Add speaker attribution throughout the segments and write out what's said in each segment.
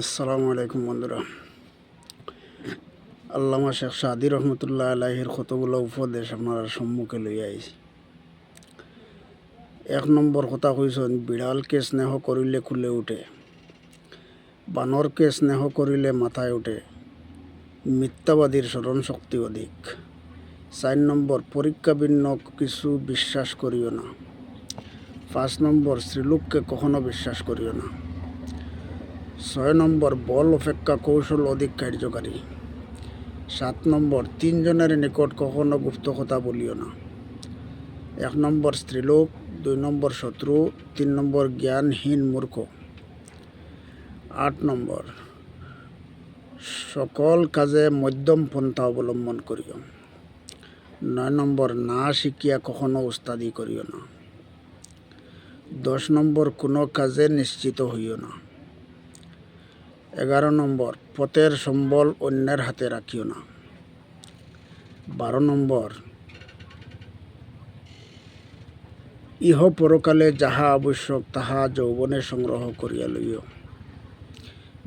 Speaker 1: আসসালামু আলাইকুম বন্ধুরা। আল্লামা শেখ সাদি রহমতুল্লাহ আলাইহির কতগুলো উপদেশ আপনার সম্মুখে লইয়া আইছি। 1 নম্বর কথা কইছেন, বিড়ালকে স্নেহ করিলে খুলে উঠে, বানরকে স্নেহ করিলে মাথায় উঠে, মিথ্যাবাদীর স্মরণ শক্তি অধিক। 4 নম্বর, পরীক্ষা ভিন্ন কিছু বিশ্বাস করিও না। 5 নম্বর, স্ত্রীলোককে কখনো বিশ্বাস করিও না। 6 নম্বর, বল অপেক্ষা কৌশল অধিক কার্যকারী। 7 নম্বর, 3 জনের নিকট কখনো গুপ্ত কথা বলিও না। 1 নম্বর স্ত্রীলোক, 2 নম্বর শত্রু, 3 নম্বর জ্ঞানহীন মূর্খ। 8 নম্বর, সকল কাজে মধ্যম পন্থা অবলম্বন করিও। 9 নম্বর, না শিখিয়া কখনো উস্তাদি করিও না। 10 নম্বর, কোনো কাজে নিশ্চিত হইও না। 11 নম্বর, পথের সম্বল অন্যের হাতে রাখিও না। 12 নম্বর, ইহ পরকালে যাহা আবশ্যক তাহা যৌবনে সংগ্রহ করিয়া লইও।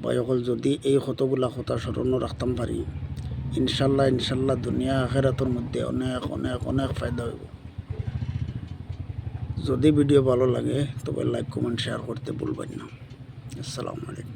Speaker 1: বয়কল যদি এই কতগুলা কথা স্মরণ রাখতাম পারি, ইনশাল্লাহ দুনিয়া আখেরাতের মধ্যে অনেক অনেক অনেক ফায়দা হইব। যদি ভিডিও ভালো লাগে তবে লাইক কমেন্ট শেয়ার করতে ভুলবেন না। আসসালামু আলাইকুম।